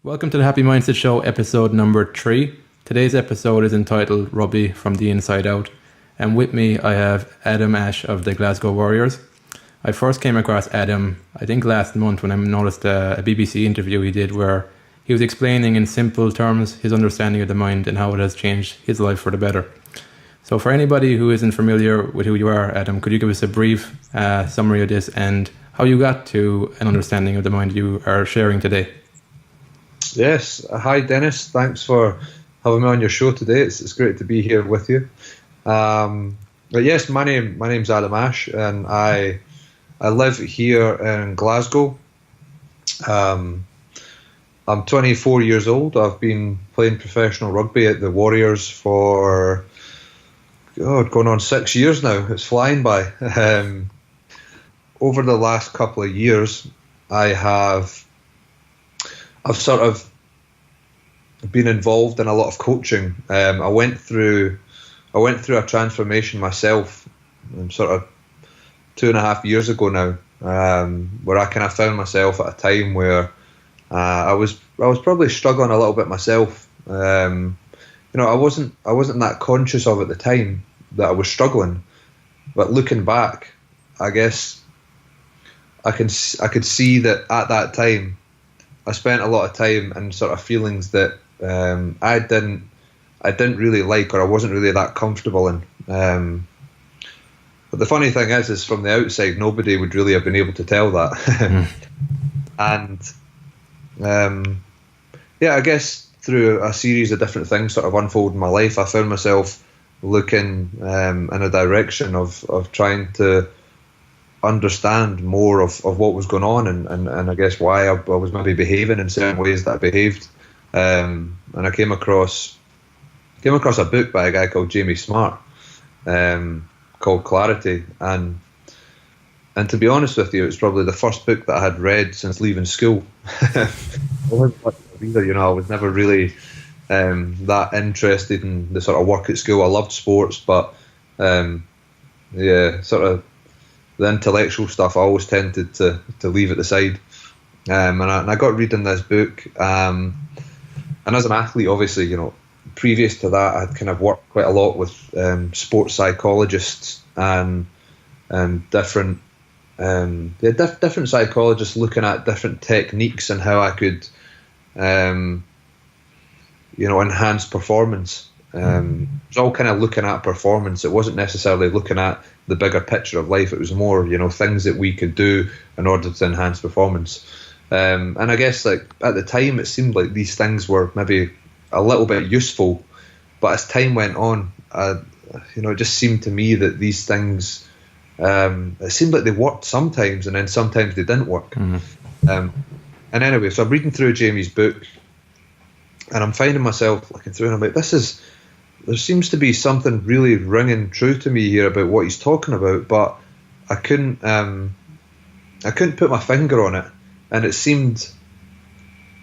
Welcome to the Happy Mindset Show, episode number 3. Today's episode is entitled Rugby from the Inside Out. And with me, I have Adam Ashe of the Glasgow Warriors. I first came across Adam, I think last month, when I noticed a BBC interview he did where he was explaining in simple terms his understanding of the mind and how it has changed his life for the better. So for anybody who isn't familiar with who you are, Adam, could you give us a brief summary of this and how you got to an understanding of the mind you are sharing today? Yes. Hi, Dennis. Thanks for having me on your show today. It's great to be here with you. But yes, my name's Adam Ashe, and I live here in Glasgow. I'm 24 years old. I've been playing professional rugby at the Warriors for going on 6 years now. It's flying by. Over the last couple of years, I've sort of been involved in a lot of coaching. I went through a transformation myself, sort of 2.5 years ago now, where I kind of found myself at a time where I was probably struggling a little bit myself. I wasn't that conscious of at the time that I was struggling, but looking back, I guess I could see that at that time I spent a lot of time and sort of feelings that I didn't really like, or I wasn't really that comfortable in. But the funny thing is from the outside, nobody would really have been able to tell that. And I guess through a series of different things sort of unfolding in my life, I found myself looking in a direction of trying to understand more of what was going on and I guess why I was maybe behaving in certain ways that I behaved. And I came across a book by a guy called Jamie Smart called Clarity, and to be honest with you, it's probably the first book that I had read since leaving school. I wasn't much of a reader, I was never really that interested in the sort of work at school. I loved sports, but sort of the intellectual stuff I always tended to leave at the side. And I got reading this book, and as an athlete, obviously, previous to that, I'd kind of worked quite a lot with sports psychologists and different psychologists looking at different techniques and how I could enhance performance. It was all kind of looking at performance. It wasn't necessarily looking at the bigger picture of life. It was more, things that we could do in order to enhance performance. And I guess like at the time, it seemed like these things were maybe a little bit useful, but as time went on, it just seemed to me that these things, it seemed like they worked sometimes, and then sometimes they didn't work. Mm-hmm. And anyway, so I'm reading through Jamie's book, and I'm finding myself looking through, and I'm like, there seems to be something really ringing true to me here about what he's talking about, but I couldn't put my finger on it, and it seemed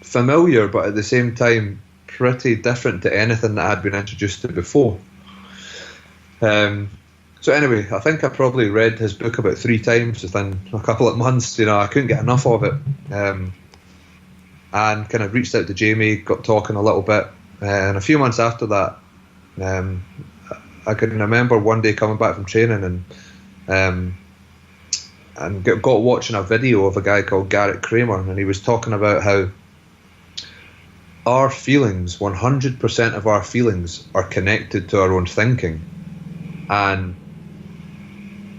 familiar, but at the same time pretty different to anything that I'd been introduced to before. So anyway, I think I probably read his book about 3 times within a couple of months. I couldn't get enough of it, and kind of reached out to Jamie, got talking a little bit, and a few months after that, I can remember one day coming back from training and got watching a video of a guy called Garrett Kramer, and he was talking about how our feelings, 100% of our feelings, are connected to our own thinking, and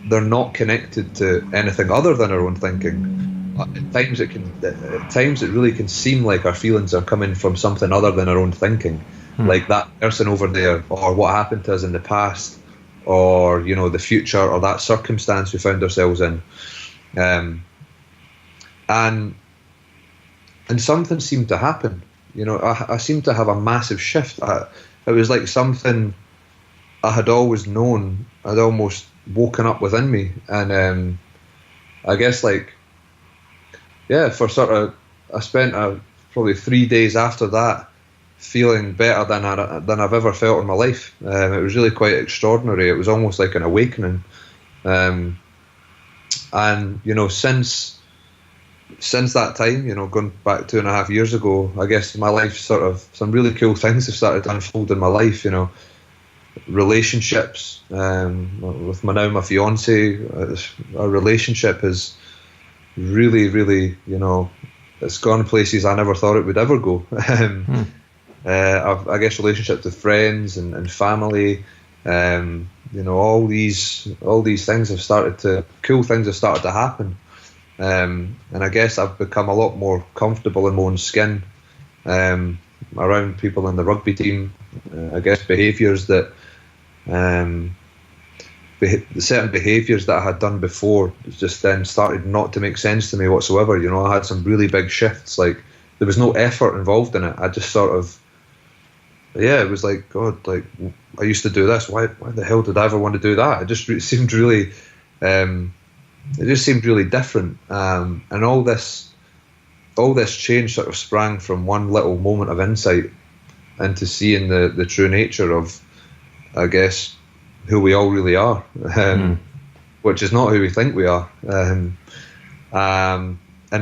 they're not connected to anything other than our own thinking. At times it really can seem like our feelings are coming from something other than our own thinking. Like that person over there, or what happened to us in the past, or the future, or that circumstance we found ourselves in, and something seemed to happen. I seemed to have a massive shift. It was like something I had always known had almost woken up within me, and I guess I spent probably 3 days after that feeling better than I've ever felt in my life. It was really quite extraordinary. It was almost like an awakening. And since since that time, going back 2.5 years ago, I guess my life some really cool things have started to unfold in my life. Relationships with my fiance. Our relationship is really, really, it's gone places I never thought it would ever go. I guess relationships with friends and family. All these things cool things have started to happen. And I guess I've become a lot more comfortable in my own skin around people in the rugby team. I guess behaviours that certain behaviours that I had done before just then started not to make sense to me whatsoever. I had some really big shifts. Like, there was no effort involved in it. I just it was like, God, like, I used to do this. Why the hell did I ever want to do that? It seemed really different. And all this change sort of sprang from one little moment of insight into seeing the true nature of, I guess, who we all really are, which is not who we think we are. And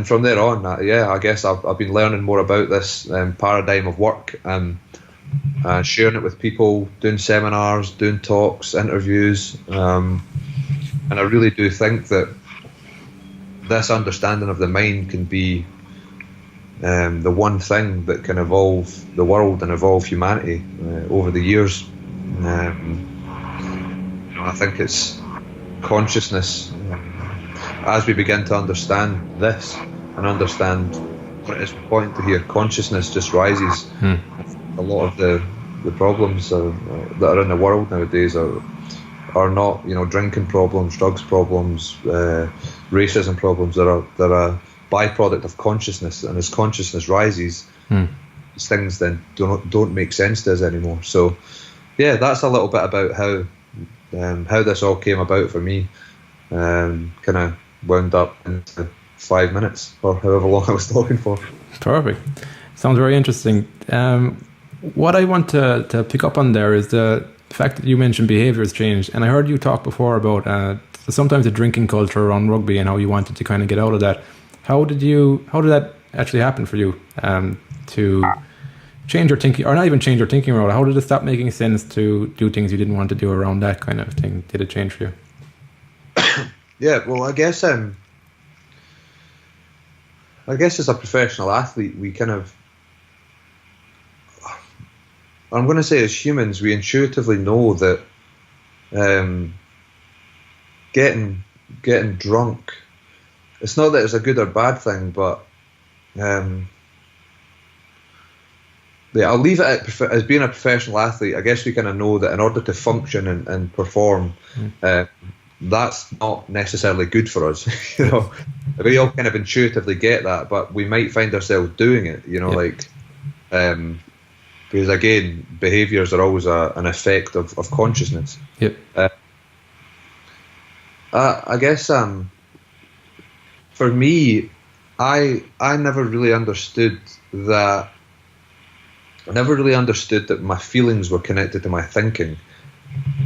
from there on, I guess I've been learning more about this paradigm of work, sharing it with people, doing seminars, doing talks, interviews, and I really do think that this understanding of the mind can be the one thing that can evolve the world and evolve humanity over the years. I think it's consciousness. As we begin to understand this and understand what it is important to hear, consciousness just rises. A lot of the problems that are in the world nowadays are not, drinking problems, drugs problems, racism problems. They're a byproduct of consciousness, and as consciousness rises, these things then don't make sense to us anymore. So, yeah, that's a little bit about how this all came about for me. Kind of wound up into 5 minutes or however long I was talking for. Perfect. Sounds very interesting. What I want to pick up on there is the fact that you mentioned behaviours changed, and I heard you talk before about sometimes the drinking culture around rugby and how you wanted to kind of get out of that. How did that actually happen for you to change your thinking, or not even change your thinking around it? How did it stop making sense to do things you didn't want to do around that kind of thing? Did it change for you? Yeah, well, I guess as a professional athlete, we kind of, I'm going to say as humans, we intuitively know that getting drunk, it's not that it's a good or bad thing, but I'll leave it at as being a professional athlete. I guess we kind of know that in order to function and perform, that's not necessarily good for us. We all kind of intuitively get that, but we might find ourselves doing it. Because again, behaviours are always an effect of consciousness. Yep. I guess for me, I never really understood that. I never really understood that my feelings were connected to my thinking.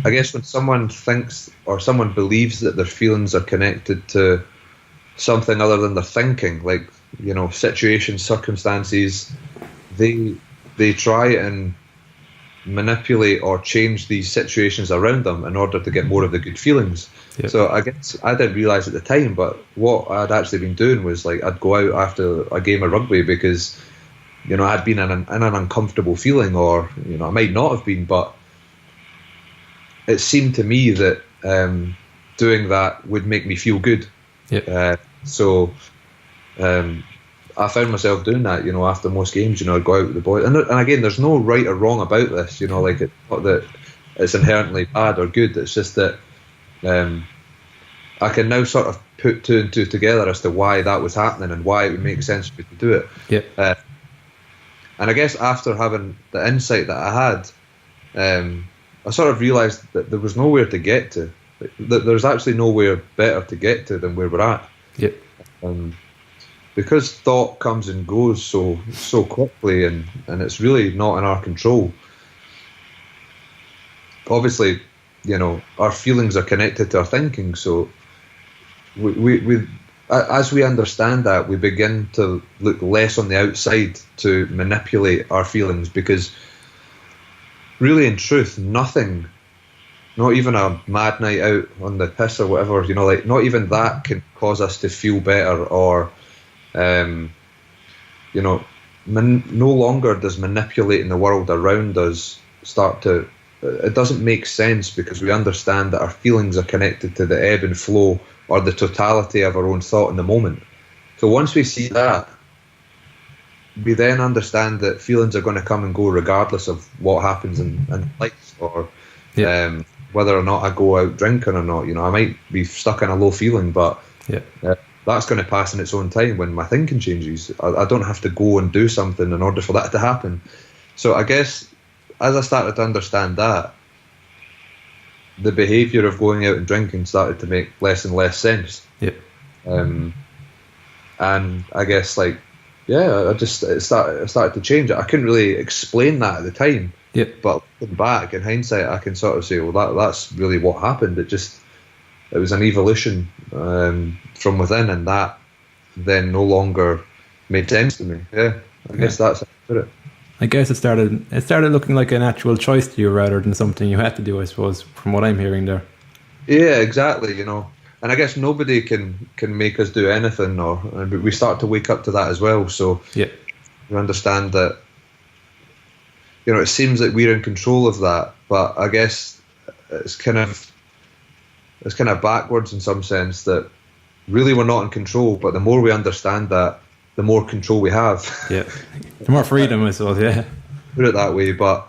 I guess when someone thinks or someone believes that their feelings are connected to something other than their thinking, like, situations, circumstances, they try and manipulate or change these situations around them in order to get more of the good feelings. Yep. So I guess I didn't realise at the time, but what I'd actually been doing was, like, I'd go out after a game of rugby because I'd been in an uncomfortable feeling, or I might not have been, but it seemed to me that doing that would make me feel good. Yep. So I found myself doing that, after most games. I'd go out with the boys, and again, there's no right or wrong about this. Like, it's not that it's inherently bad or good. It's just that I can now sort of put two and two together as to why that was happening and why it would make sense for me to do it. Yep. And I guess after having the insight that I had, I sort of realised that there was nowhere to get to. That there's actually nowhere better to get to than where we're at. Yep. Because thought comes and goes so quickly, and it's really not in our control. Obviously, our feelings are connected to our thinking. So we as we understand that, we begin to look less on the outside to manipulate our feelings, because really, in truth, nothing, not even a mad night out on the piss or whatever, like not even that can cause us to feel better, or no longer does manipulating the world around us start to. It doesn't make sense, because we understand that our feelings are connected to the ebb and flow, or the totality of our own thought in the moment. So once we see that, we then understand that feelings are going to come and go regardless of what happens in life, or whether or not I go out drinking or not. I might be stuck in a low feeling, but that's going to pass in its own time when my thinking changes. I don't have to go and do something in order for that to happen. So I guess as I started to understand that, the behaviour of going out and drinking started to make less and less sense. And I guess it started to change. I couldn't really explain that at the time. But looking back in hindsight, I can sort of say, well, that's really what happened. It was an evolution from within, and that then no longer made sense to me. I guess that's how I put it. I guess it started looking like an actual choice to you rather than something you had to do, I suppose, from what I'm hearing there. Yeah, exactly, And I guess nobody can make us do anything, but we start to wake up to that as well. So we understand that, it seems like we're in control of that, but I guess it's kind of backwards in some sense, that really we're not in control, but the more we understand that, the more control we have. The more freedom, I suppose, Put it that way, but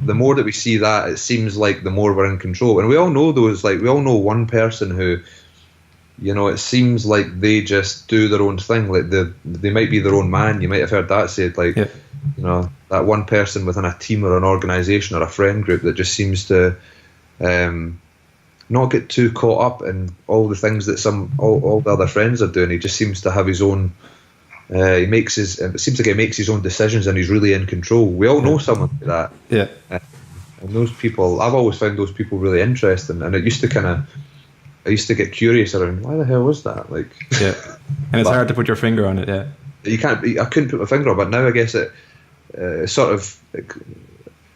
the more that we see that, it seems like the more we're in control. And we all know we all know one person who, it seems like they just do their own thing. Like they might be their own man. You might have heard that said, that one person within a team or an organisation or a friend group that just seems to not get too caught up in all the things that all the other friends are doing. He just seems to have his own. It seems like he makes his own decisions and he's really in control. We all know someone like that. And those people, I've always found those people really interesting. And I used to get curious around, why the hell was that? And it's hard to put your finger on it. I couldn't put my finger on it, but now I guess it sort of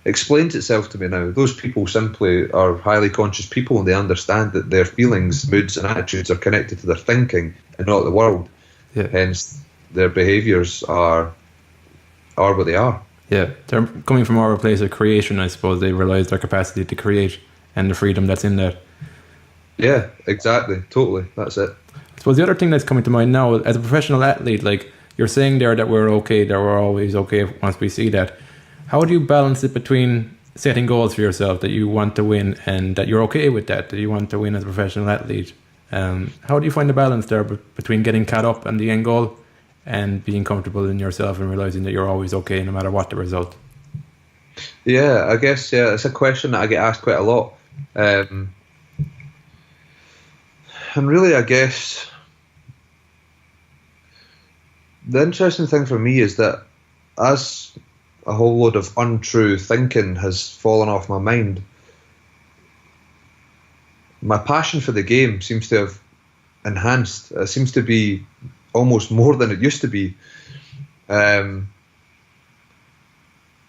explains itself to me now. Those people simply are highly conscious people, and they understand that their feelings, moods and attitudes are connected to their thinking and not the world. Hence, their behaviours are what they are. They're coming from our place of creation, I suppose. They realise their capacity to create and the freedom that's in that. Yeah, exactly, totally. That's it. I suppose the other thing that's coming to mind now, as a professional athlete, like you're saying there that we're okay, that we're always okay once we see that. How do you balance it between setting goals for yourself that you want to win and that you're okay with that you want to win as a professional athlete? How do you find the balance there between getting caught up on the end goal and being comfortable in yourself and realising that you're always okay no matter what the result? Yeah, I guess it's a question that I get asked quite a lot. And really, I guess the interesting thing for me is that as a whole load of untrue thinking has fallen off my mind, my passion for the game seems to have enhanced. It seems to be almost more than it used to be. And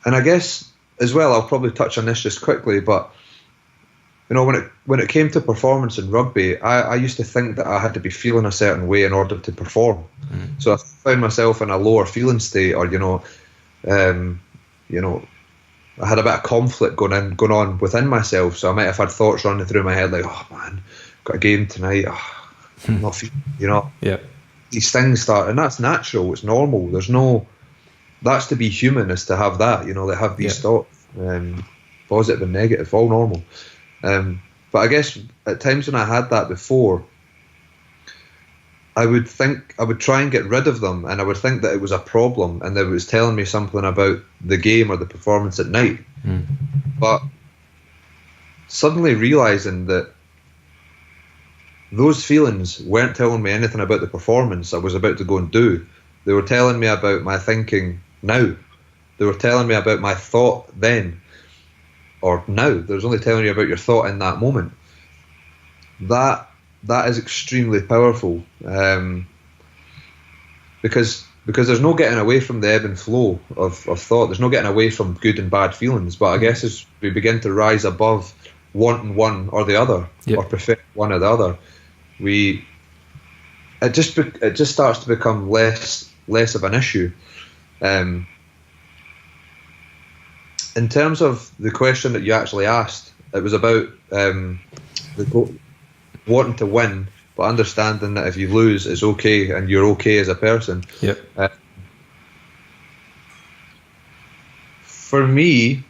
I guess as well, I'll probably touch on this just quickly, but when it came to performance in rugby, I used to think that I had to be feeling a certain way in order to perform. So I found myself in a lower feeling state, or I had a bit of conflict going on within myself. So I might have had thoughts running through my head like, oh man, got a game tonight. I'm not feeling, These things start, and that's natural. It's normal. That's to be human, is to have that. They have these thoughts, positive and negative, all normal. But I guess at times when I had that before, I would try and get rid of them, and I would think that it was a problem and that it was telling me something about the game or the performance at night. But suddenly realising that those feelings weren't telling me anything about the performance I was about to go and do. They were telling me about my thinking now. They were telling me about my thought then, or now. They was only telling you about your thought in that moment. That that is extremely powerful, because there's no getting away from the ebb and flow of thought. There's no getting away from good and bad feelings. But I guess as we begin to rise above wanting one or the other, or prefer one or the other, it just starts to become less of an issue. In terms of the question that you actually asked, it was about wanting to win, but understanding that if you lose, it's okay, and you're okay as a person. Yep. For me,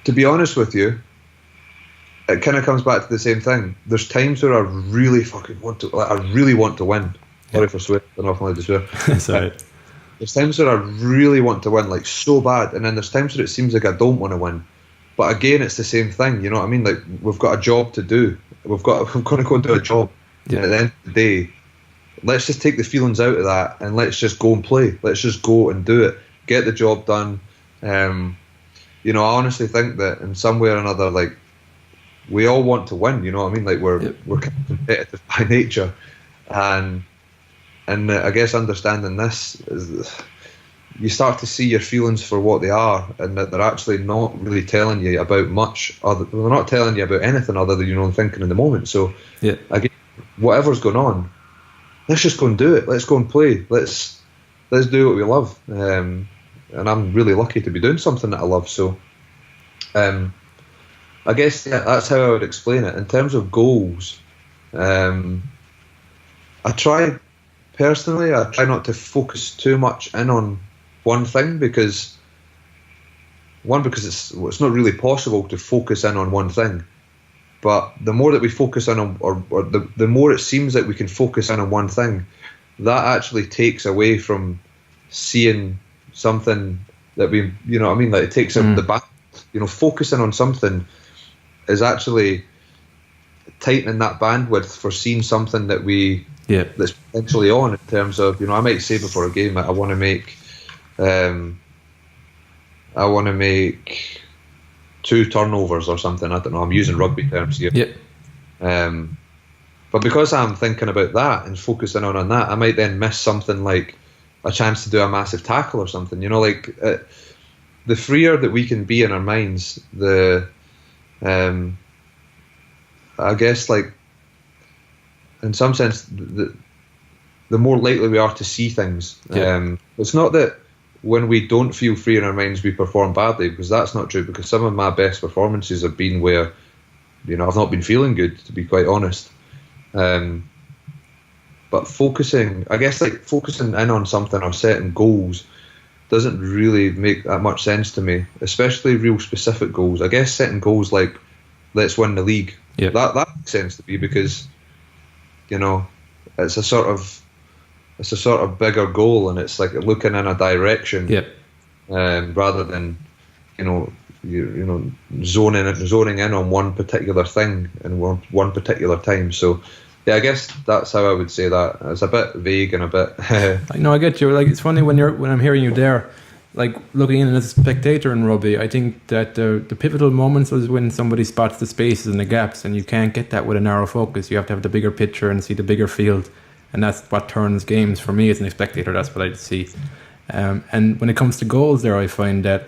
to be honest with you, it kind of comes back to the same thing. There's times where I really fucking want to, like, I really want to win. Sorry for swearing, I'm not allowed to swear. Sorry. There's times where I really want to win, like so bad, and then there's times where it seems like I don't want to win. But again, it's the same thing, you know what I mean? Like, we've got a job to do. We've got to go and do a job. Yeah. And at the end of the day, let's just take the feelings out of that and let's just go and play. Let's just go and do it. Get the job done. You know, I honestly think that in some way or another, like, we all want to win. You know what I mean? Like, we're kind of competitive by nature, and I guess understanding this is, you start to see your feelings for what they are, and that they're actually not really telling you about much other. They're not telling you about anything other than your own thinking in the moment. So, again, whatever's going on, let's just go and do it. Let's go and play. Let's do what we love. And I'm really lucky to be doing something that I love. So, I guess that's how I would explain it. In terms of goals, I try not to focus too much in on one thing, because it's not really possible to focus in on one thing. But the more that we focus in on, or the more it seems that we can focus in on one thing, that actually takes away from seeing something that we, you know what I mean? Like, it takes the back, you know, focusing on something is actually tightening that bandwidth for seeing something that that's potentially on, in terms of, you know, I might say before a game that I want to make 2 turnovers or something. I don't know, I'm using rugby terms here. But because I'm thinking about that and focusing on that, I might then miss something like a chance to do a massive tackle or something. You know, like, the freer that we can be in our minds, I guess, like, in some sense, the more likely we are to see things. It's not that when we don't feel free in our minds we perform badly, because that's not true, because some of my best performances have been where, you know, I've not been feeling good, to be quite honest. But focusing in on something or setting goals doesn't really make that much sense to me, especially real specific goals. I guess setting goals like, let's win the league, that makes sense to me, because, you know, it's a sort of bigger goal, and it's like looking in a direction, rather than, you know, zoning in on one particular thing and one particular time. So, yeah, I guess that's how I would say that. It's a bit vague and a bit. I know, I get you. Like, it's funny when I'm hearing you there, like, looking in as a spectator in rugby. I think that the pivotal moments is when somebody spots the spaces and the gaps, and you can't get that with a narrow focus. You have to have the bigger picture and see the bigger field, and that's what turns games for me as a spectator. That's what I see. And when it comes to goals, there, I find that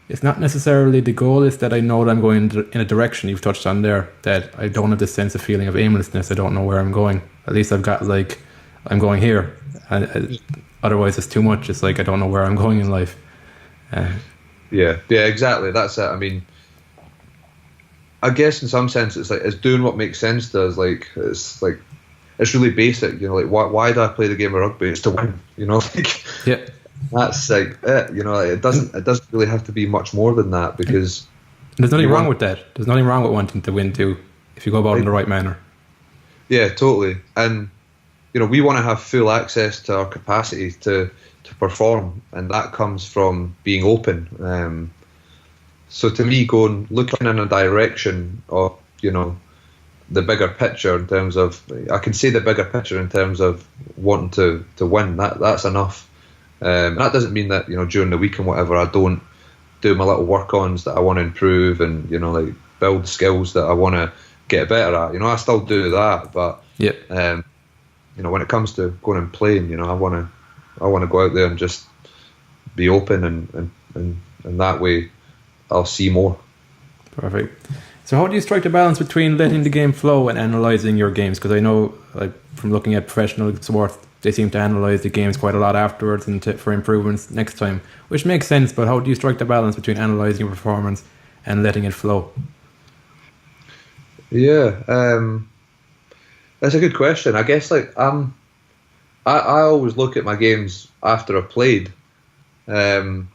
it's not necessarily the goal, is that I know that I'm going in a direction you've touched on there, that I don't have this sense of feeling of aimlessness. I don't know where I'm going. At least I've got, like, I'm going here. And otherwise it's too much. It's like I don't know where I'm going in life. Yeah, exactly. That's it. I mean, I guess in some sense it's like, it's doing what makes sense to us. Like, it's really basic, you know, like, why do I play the game of rugby? It's to win, you know. Like, that's like it, you know. Like, it doesn't really have to be much more than that, because there's nothing wrong with that. There's nothing wrong with wanting to win too, if you go about it in the right manner. Yeah, totally. And, you know, we want to have full access to our capacity to perform, and that comes from being open. So to me, looking in a direction of, you know, the bigger picture, in terms of, I can see the bigger picture in terms of wanting to win. That's enough. That doesn't mean that, you know, during the week and whatever, I don't do my little work-ons that I want to improve, and, you know, like, build skills that I want to get better at. I still do that, but Yeah. when it comes to going and playing, I want to go out there and just be open, and that way I'll see more. Perfect. So how do you strike the balance between letting the game flow and analysing your games? Because I know, like, from looking at professional sports, they seem to analyse the games quite a lot afterwards and for improvements next time, which makes sense, but how do you strike the balance between analysing your performance and letting it flow? Yeah, that's a good question. I guess, like, I always look at my games after I've played, and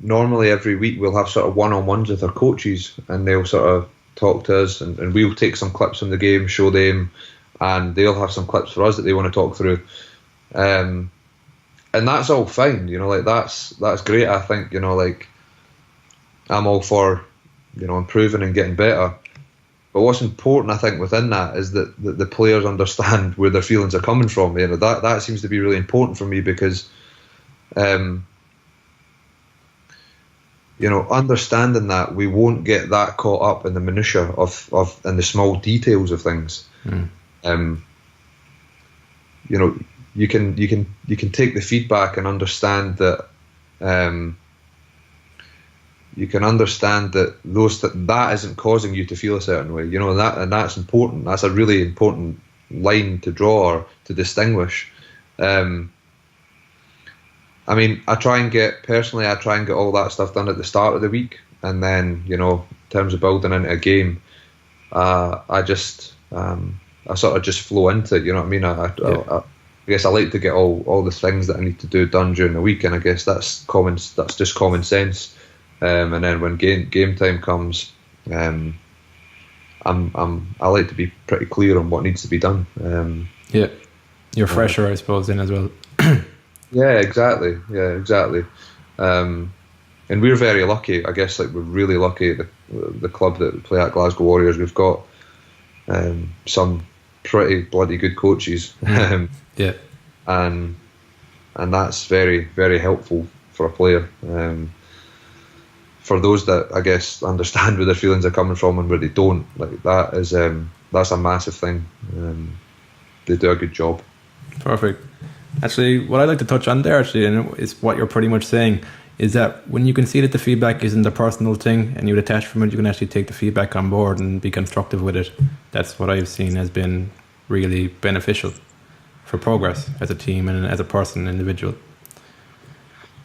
normally every week we'll have sort of one-on-ones with our coaches, and they'll sort of talk to us, and we'll take some clips from the game, show them, and they'll have some clips for us that they want to talk through, and that's all fine. Like, that's great. I think, like, I'm all for improving and getting better. But what's important, I think, within that is that the players understand where their feelings are coming from. That seems to be really important for me, because understanding that we won't get that caught up in the minutiae of and the small details of things. You can take the feedback and understand that. You can understand that that isn't causing you to feel a certain way, and that's important. That's a really important line to draw or to distinguish. I try and get all that stuff done at the start of the week, and then, in terms of building into a game, I sort of just flow into it. You know what I mean? I guess I like to get all the things that I need to do done during the week, and I guess that's just common sense. And then when game time comes, I like to be pretty clear on what needs to be done. You're fresher, I suppose, in as well. Yeah, exactly. And we're very lucky. I guess, like, we're really lucky at the club that we play at, Glasgow Warriors. We've got some pretty bloody good coaches. And that's very, very helpful for a player. For those that, I guess, understand where their feelings are coming from and where they don't, like, that's a massive thing. They do a good job. Perfect. Actually, what I'd like to touch on there, and is what you're pretty much saying, is that when you can see that the feedback isn't a personal thing and you detach from it, you can actually take the feedback on board and be constructive with it. That's what I've seen has been really beneficial for progress as a team and as a person, individual.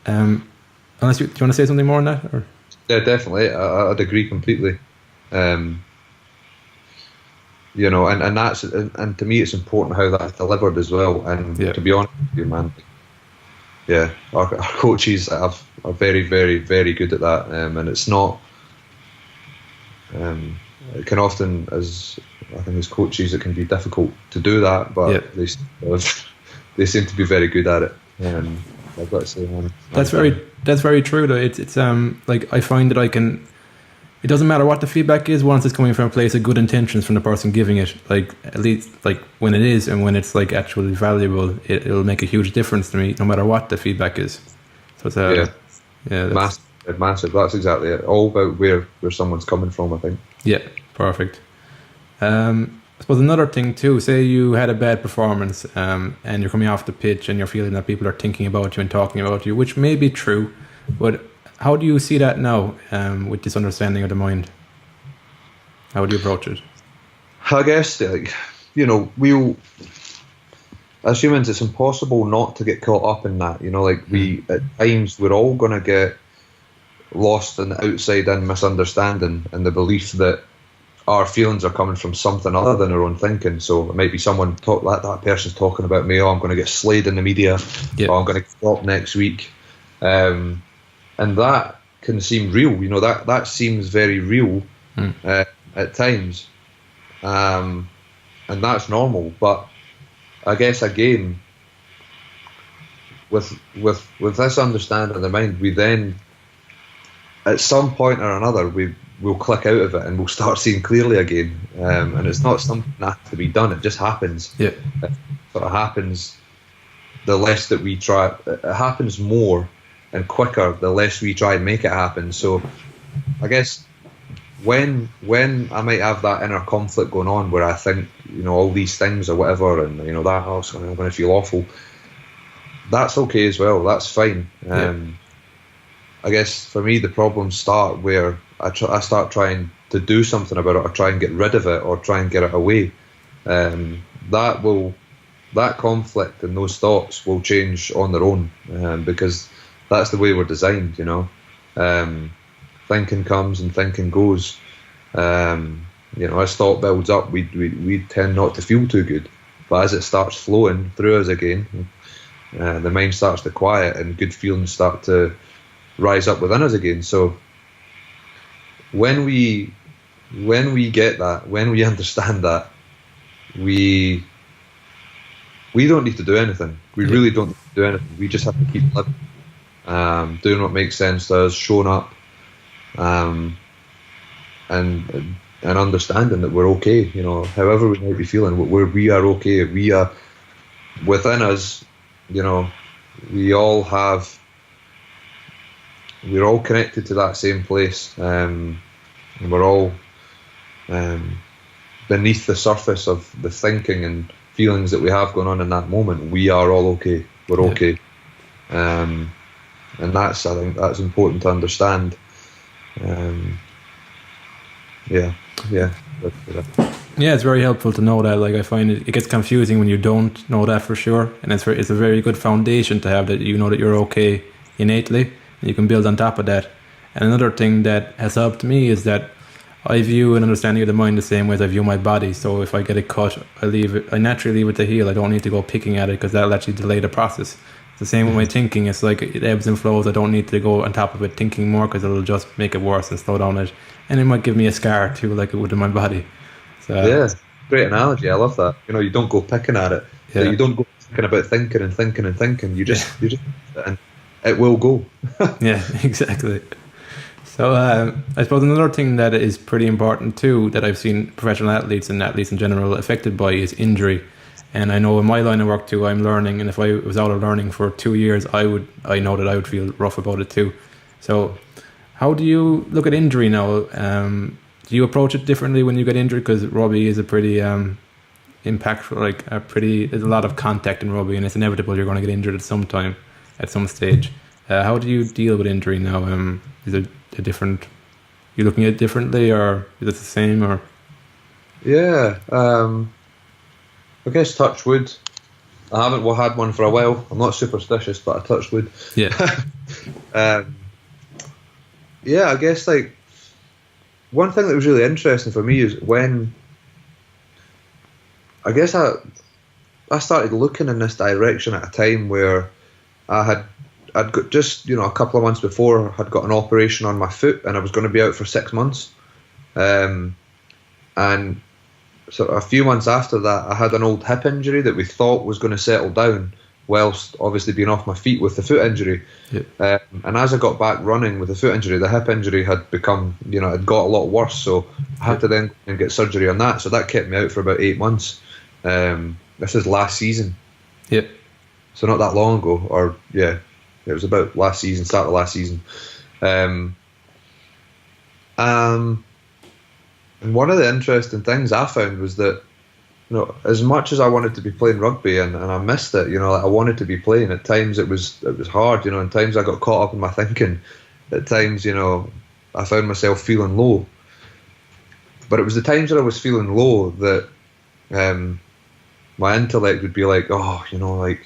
Unless do you want to say something more on that? Or? Yeah, definitely. I'd agree completely. And that's, and to me, it's important how that's delivered as well. And to be honest with you, man, our coaches are very, very, very good at that. And it's not. It can often, as coaches, it can be difficult to do that, but they seem to be very good at it. I've got to say, man. That's very true, though. It's like, I find that I can. It doesn't matter what the feedback is once it's coming from a place of good intentions from the person giving it. Like, at least, like, when it is and when it's, like, actually valuable, it'll make a huge difference to me, no matter what the feedback is. So it's massive. That's exactly it. All about where someone's coming from, I think. Yeah, perfect. I suppose another thing too, say you had a bad performance and you're coming off the pitch and you're feeling that people are thinking about you and talking about you, which may be true, but how do you see that now with this understanding of the mind? How do you approach it? I guess, like, we'll, as humans, it's impossible not to get caught up in that. We, at times, we're all going to get lost in the outside-in misunderstanding and the belief that our feelings are coming from something other than our own thinking. So it might be someone that person's talking about me. Oh, I'm going to get slayed in the media. Or I'm going to get up next week. And that can seem real. That seems very real at times. And that's normal. But I guess, again, with this understanding of the mind, we then, at some point or another, we'll click out of it and we'll start seeing clearly again. And it's not something that has to be done. It just happens. Yeah. It sort of happens the less that we try. It happens more and quicker the less we try and make it happen. So I guess when I might have that inner conflict going on where I think, all these things or whatever, and that I'm going to feel awful. That's okay as well. That's fine. I guess for me the problems start where I start trying to do something about it, or try and get rid of it, or try and get it away. That conflict and those thoughts will change on their own, because that's the way we're designed. Thinking comes and thinking goes. As thought builds up, we tend not to feel too good, but as it starts flowing through us again, the mind starts to quiet and good feelings start to rise up within us again. So when we get that, when we understand that, we don't need to do anything. We really don't need to do anything. We just have to keep living, doing what makes sense to us, showing up, and understanding that we're okay. However we might be feeling, we are okay. We are within us. We're all connected to that same place, and we're all beneath the surface of the thinking and feelings that we have going on in that moment. We are all okay. We're okay, and I think that's important to understand. It's very helpful to know that. Like, I find it gets confusing when you don't know that for sure, and it's a very good foundation to have, that that you're okay innately, and you can build on top of that. And another thing that has helped me is that I view an understanding of the mind the same way as I view my body. So if I get a cut, I naturally leave it to heal. I don't need to go picking at it, because that'll actually delay the process. It's the same with my thinking. It's like it ebbs and flows. I don't need to go on top of it thinking more, because it'll just make it worse and slow down it. And it might give me a scar too, like it would in my body. So, great analogy. I love that. You don't go picking at it. Yeah. So you don't go thinking about thinking and thinking and thinking. You just and it will go. Yeah, exactly. So I suppose another thing that is pretty important too, that I've seen professional athletes and athletes in general affected by, is injury. And I know in my line of work too, I'm learning, and if I was out of learning for 2 years, I know that I would feel rough about it too. So how do you look at injury now? Do you approach it differently when you get injured? Because rugby is a pretty impactful, there's a lot of contact in rugby, and it's inevitable you're going to get injured at some time, at some stage. How do you deal with injury now? Is it a different? You looking at it differently, or is it the same? Or I guess touch wood. I haven't had one for a while. I'm not superstitious, but I touched wood. Yeah. I guess like one thing that was really interesting for me is when I guess I started looking in this direction at a time where I'd got just a couple of months before had got an operation on my foot, and I was going to be out for 6 months, and so a few months after that I had an old hip injury that we thought was going to settle down, whilst obviously being off my feet with the foot injury. Yeah. And as I got back running with the foot injury, the hip injury had become, it got a lot worse, so I had to then go and get surgery on that, so that kept me out for about 8 months. This is last season. Yep. So not that long ago, or it was about last season, start of last season. And one of the interesting things I found was that, as much as I wanted to be playing rugby and I missed it, I wanted to be playing. At times it was hard, at times I got caught up in my thinking. At times, I found myself feeling low. But it was the times that I was feeling low that my intellect would be like, oh, you need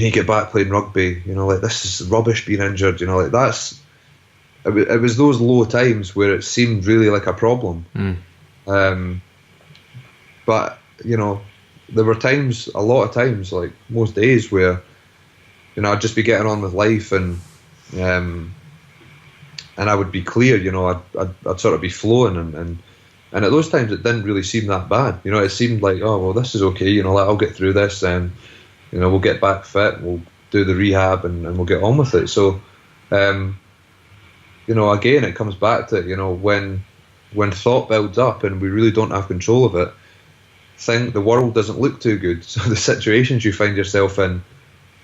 to get back playing rugby. This is rubbish being injured. It was those low times where it seemed really like a problem. But there were times, a lot of times, like most days, where I'd just be getting on with life, and I would be clear. I'd sort of be flowing, and at those times it didn't really seem that bad. It seemed like, oh well, this is okay. I'll get through this, and we'll get back fit. We'll do the rehab, and we'll get on with it. So. Again, it comes back to when thought builds up and we really don't have control of it, the world doesn't look too good. So the situations you find yourself in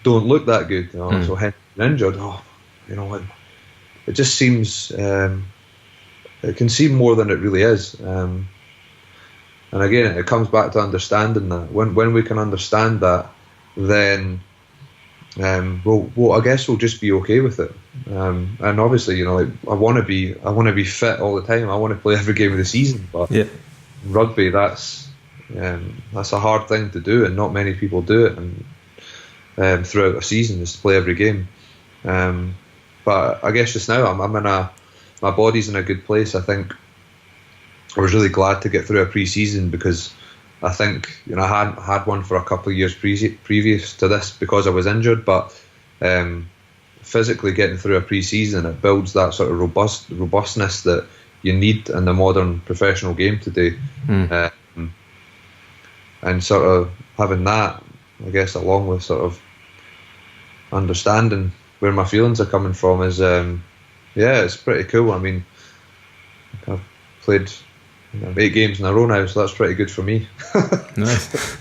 don't look that good. So hence injured. It just seems it can seem more than it really is. And again, it comes back to understanding that. When we can understand that, then well, I guess we'll just be okay with it. And obviously, like I want to be fit all the time. I want to play every game of the season. But rugby, that's a hard thing to do, and not many people do it. And throughout a season, is to play every game. But I guess just now, my body's in a good place. I think I was really glad to get through a pre-season, because I think I hadn't had one for a couple of years previous to this because I was injured. But physically getting through a pre-season, it builds that sort of robustness that you need in the modern professional game today. And sort of having that, I guess, along with sort of understanding where my feelings are coming from is it's pretty cool. I mean, I've played 8 games in a row now, so that's pretty good for me. Nice.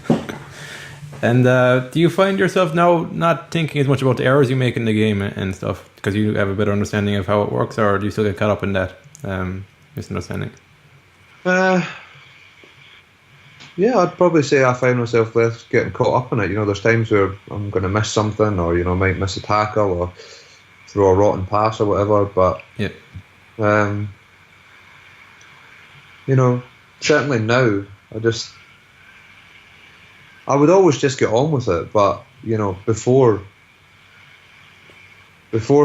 And do you find yourself now not thinking as much about the errors you make in the game and stuff, because you have a better understanding of how it works, or do you still get caught up in that misunderstanding? Yeah, I'd probably say I find myself less getting caught up in it. There's times where I'm going to miss something, or might miss a tackle, or throw a rotten pass or whatever. But certainly now I would always just get on with it. But before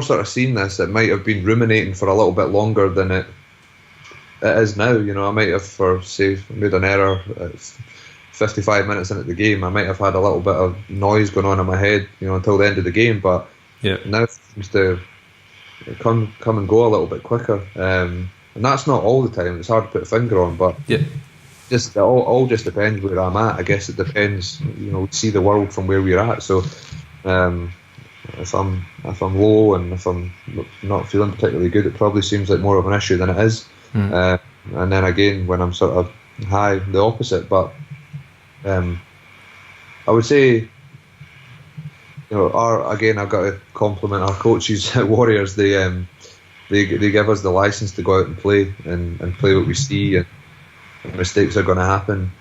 sort of seeing this, it might have been ruminating for a little bit longer than it is now. I might have, made an error at 55 minutes into the game. I might have had a little bit of noise going on in my head, until the end of the game. But now it seems to come and go a little bit quicker. And that's not all the time. It's hard to put a finger on, but just it all just depends where I'm at. I guess it depends. We see the world from where we're at. So if I'm low and if I'm not feeling particularly good, it probably seems like more of an issue than it is. And then again, when I'm sort of high, the opposite. But I would say, I've got to compliment our coaches at Warriors. They give us the license to go out and play and play what we see, and mistakes are going to happen.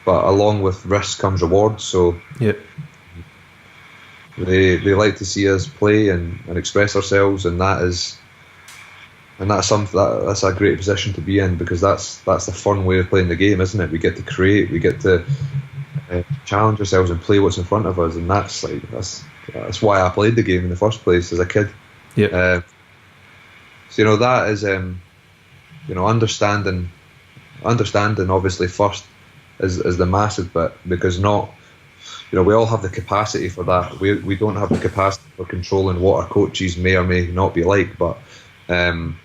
But along with risk comes reward. So they like to see us play and express ourselves, and that's something that's a great position to be in, because that's the fun way of playing the game, isn't it? We get to create, we get to challenge ourselves and play what's in front of us, and that's why I played the game in the first place as a kid. So that is understanding obviously first is the massive bit, because we all have the capacity for that. We don't have the capacity for controlling what our coaches may or may not be like, but I'm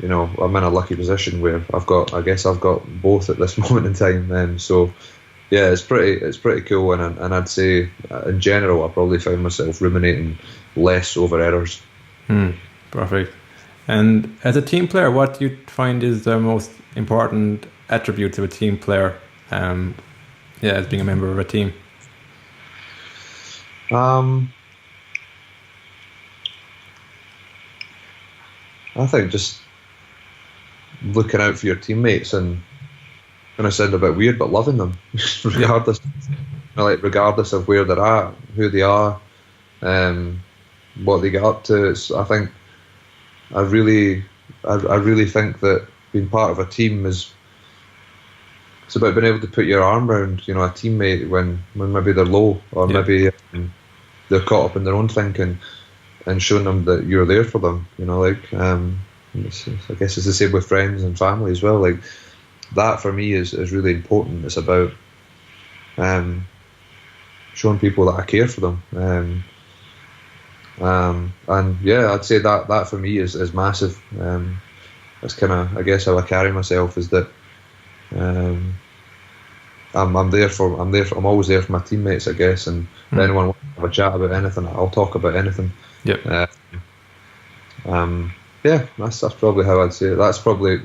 in a lucky position where I've got both at this moment in time. So yeah, it's pretty cool, and I'd say in general I probably found myself ruminating less over errors. Perfect. And as a team player, what do you find is the most important attributes of a team player? As being a member of a team. I think just looking out for your teammates, and going to sound a bit weird, but loving them regardless, regardless of where they're at, who they are, what they get up to. I think I really think that being part of a team it's about being able to put your arm around a teammate when maybe they're low, or maybe they're caught up in their own thinking, and showing them that you're there for them. I guess it's the same with friends and family as well. Like that for me is really important. It's about showing people that I care for them. And I'd say that for me is massive. That's kind of, I guess, how I carry myself, is that I'm always there for my teammates, I guess, and if anyone wants to have a chat about anything, I'll talk about anything. That's probably how I'd say it. That's probably,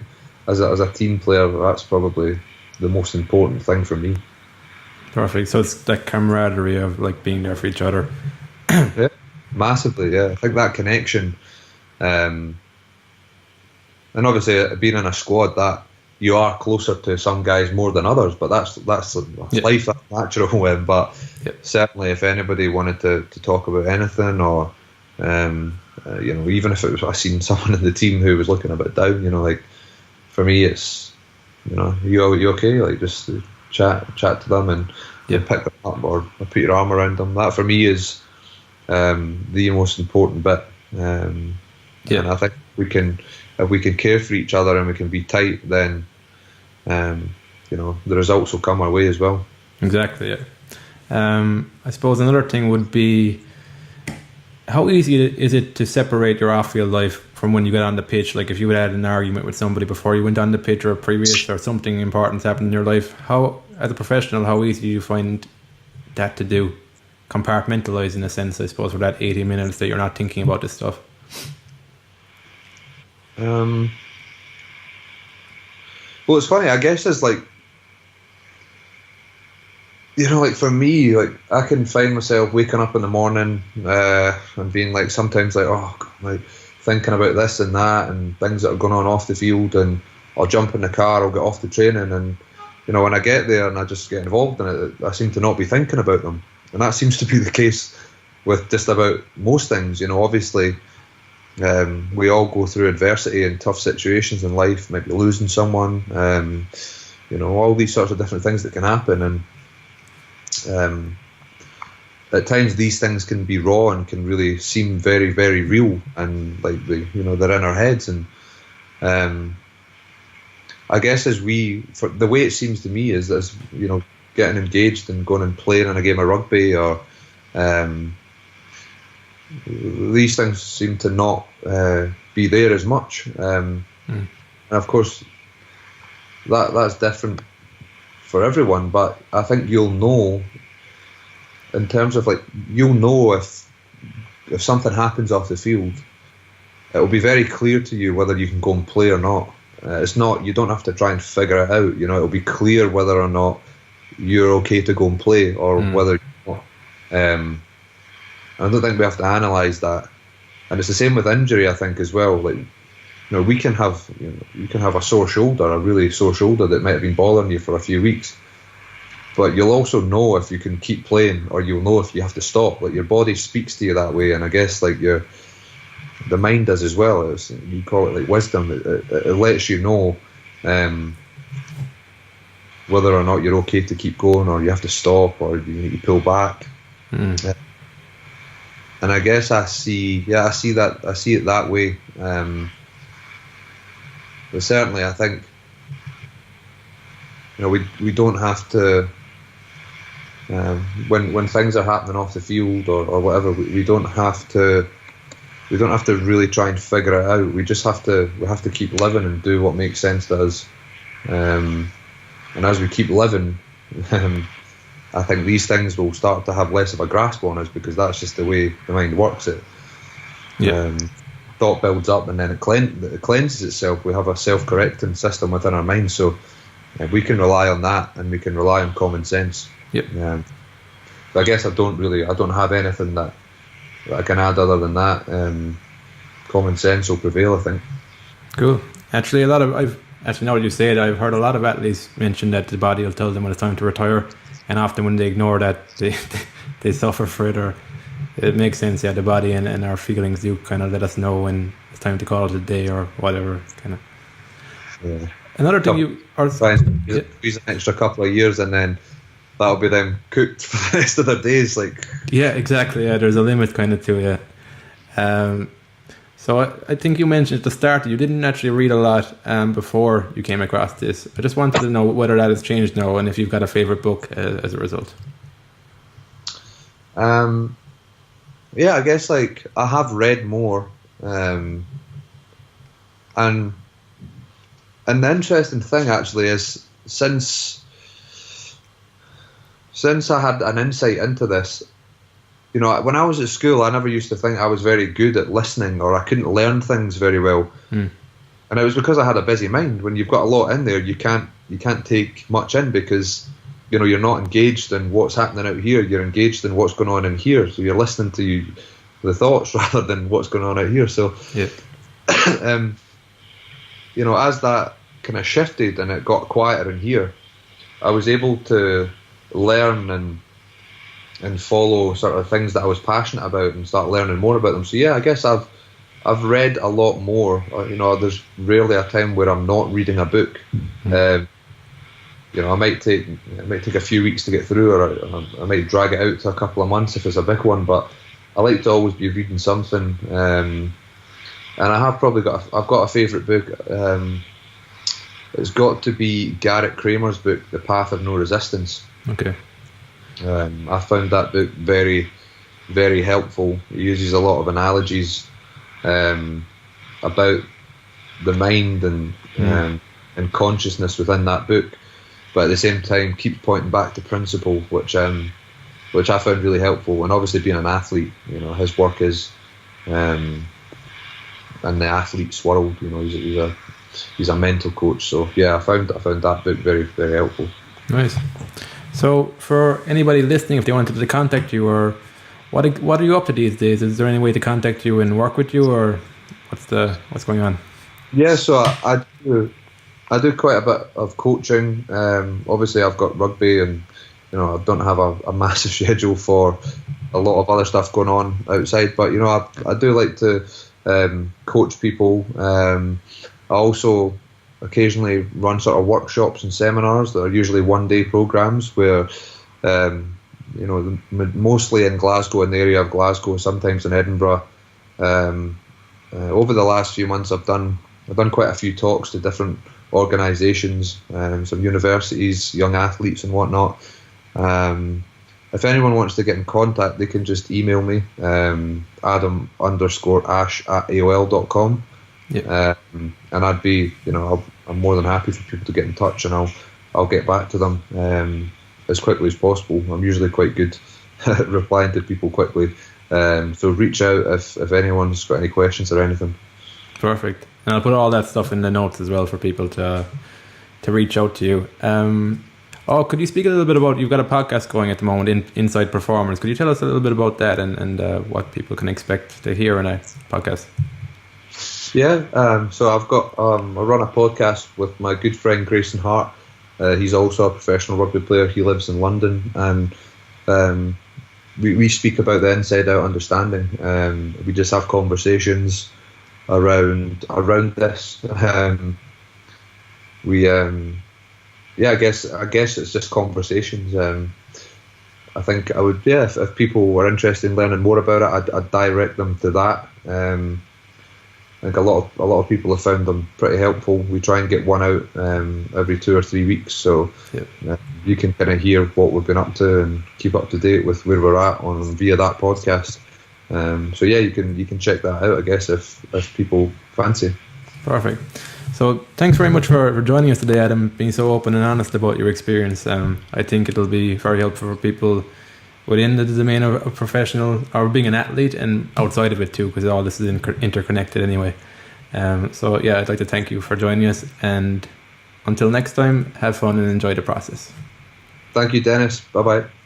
as a team player, that's probably the most important thing for me. Perfect. So it's that camaraderie of being there for each other. Yeah, massively. Yeah, I think that connection and obviously being in a squad, that you are closer to some guys more than others, but that's life, that's natural. But certainly, if anybody wanted to talk about anything, or even if it was I seen someone in the team who was looking a bit down, like for me, it's you okay? Like just chat to them and pick them up or put your arm around them. That for me is the most important bit. And I think if we can care for each other and we can be tight, then the results will come our way as well. Exactly. Yeah. I suppose another thing would be, how easy is it to separate your off-field life from when you get on the pitch? Like if you had an argument with somebody before you went on the pitch, or previous, or something important happened in your life, how, as a professional, how easy do you find that to do? Compartmentalize, in a sense, I suppose, for that 80 minutes that you're not thinking about this stuff. Well, it's funny, I guess it's like, like for me, like I can find myself waking up in the morning and being like, sometimes like, like thinking about this and that and things that are going on off the field, and I'll jump in the car, I'll get off the training, and when I get there and I just get involved in it, I seem to not be thinking about them. And that seems to be the case with just about most things. Obviously we all go through adversity and tough situations in life, maybe losing someone, all these sorts of different things that can happen, and at times these things can be raw and can really seem very, very real, and like they're in our heads. And I guess for the way it seems to me is as getting engaged and going and playing in a game of rugby, or these things seem to not be there as much, and of course that's different for everyone. But I think you'll know, in terms of like, you'll know if something happens off the field, it will be very clear to you whether you can go and play or not. It's not, you don't have to try and figure it out. It'll be clear whether or not you're okay to go and play, or whether you're not. I don't think we have to analyse that. And it's the same with injury, I think, as well. Like, we can have, you can have a sore shoulder, a really sore shoulder that might have been bothering you for a few weeks. But you'll also know if you can keep playing, or you'll know if you have to stop. Like, your body speaks to you that way, and I guess like the mind does as well. You call it like wisdom. It lets you know whether or not you're okay to keep going, or you have to stop, or you need to pull back. And I guess I see it that way. But certainly, I think we don't have to. When things are happening off the field or whatever, we don't have to. We don't have to really try and figure it out. We just have to. We have to keep living and do what makes sense to us. And as we keep living, I think these things will start to have less of a grasp on us, because that's just the way the mind works. Thought builds up, and then it cleanses itself. We have a self-correcting system within our mind, so we can rely on that, and we can rely on common sense. So I guess I don't have anything that I can add other than that. Common sense will prevail, I think. Cool. Actually, now that you say it, I've heard a lot of athletes mention that the body will tell them when it's time to retire, and often when they ignore that, they suffer for it. Or it makes sense. Yeah, the body and our feelings do kind of let us know when it's time to call it a day or whatever. Kind of. Yeah. Another thing squeeze an extra couple of years, and then that'll be them cooked for the rest of their days. Like, yeah, exactly. Yeah, there's a limit kind of to it. So I think you mentioned at the start that you didn't actually read a lot before you came across this. I just wanted to know whether that has changed now, and if you've got a favourite book as a result. Yeah, I guess like I have read more, and the interesting thing actually is since I had an insight into this. When I was at school, I never used to think I was very good at listening, or I couldn't learn things very well. And it was because I had a busy mind. When you've got a lot in there, you can't take much in, because you're not engaged in what's happening out here. You're engaged in what's going on in here. So you're listening to the thoughts rather than what's going on out here. So as that kind of shifted and it got quieter in here, I was able to learn and follow sort of things that I was passionate about and start learning more about them. So yeah, I guess I've read a lot more. There's rarely a time where I'm not reading a book. I might take a few weeks to get through, or I might drag it out to a couple of months if it's a big one. But I like to always be reading something. And I have probably got a favourite book. It's got to be Garrett Kramer's book, The Path of No Resistance. Okay. I found that book very, very helpful. It uses a lot of analogies about the mind and consciousness within that book, but at the same time keeps pointing back to principle, which I found really helpful. And obviously, being an athlete, his work is in the athlete's world. He's a mental coach. So yeah, I found that book very, very helpful. Nice. So for anybody listening, if they wanted to contact you, or what are you up to these days? Is there any way to contact you and work with you, or what's going on? Yeah, so I do quite a bit of coaching. Obviously, I've got rugby, and I don't have a massive schedule for a lot of other stuff going on outside. But I do like to coach people. I also occasionally run sort of workshops and seminars that are usually one-day programs where, mostly in Glasgow, in the area of Glasgow, sometimes in Edinburgh. Over the last few months, I've done quite a few talks to different organisations, some universities, young athletes and whatnot. If anyone wants to get in contact, they can just email me, Adam_Ashe@AOL.com. Yeah. And I'd be, I'm more than happy for people to get in touch, and I'll get back to them as quickly as possible. I'm usually quite good at replying to people quickly. So reach out if anyone's got any questions or anything. Perfect. And I'll put all that stuff in the notes as well for people to reach out to you. Could you speak a little bit about, you've got a podcast going at the moment, Inside Performance. Could you tell us a little bit about that and what people can expect to hear in a podcast? Yeah, so I've got I run a podcast with my good friend Grayson Hart. He's also a professional rugby player. He lives in London, and we speak about the inside out understanding. We just have conversations around this. I guess it's just conversations. I think I would, if people were interested in learning more about it, I'd direct them to that. I think a lot of people have found them pretty helpful. We try and get one out every 2 or 3 weeks, so you can kind of hear what we've been up to and keep up to date with where we're at via that podcast. So yeah, you can check that out, I guess, if people fancy. Perfect. So thanks very much for joining us today, Adam, being so open and honest about your experience. I think it'll be very helpful for people within the domain of professional or being an athlete and outside of it too, because all this is interconnected anyway. So yeah, I'd like to thank you for joining us, and until next time, have fun and enjoy the process. Thank you, Dennis. Bye-bye.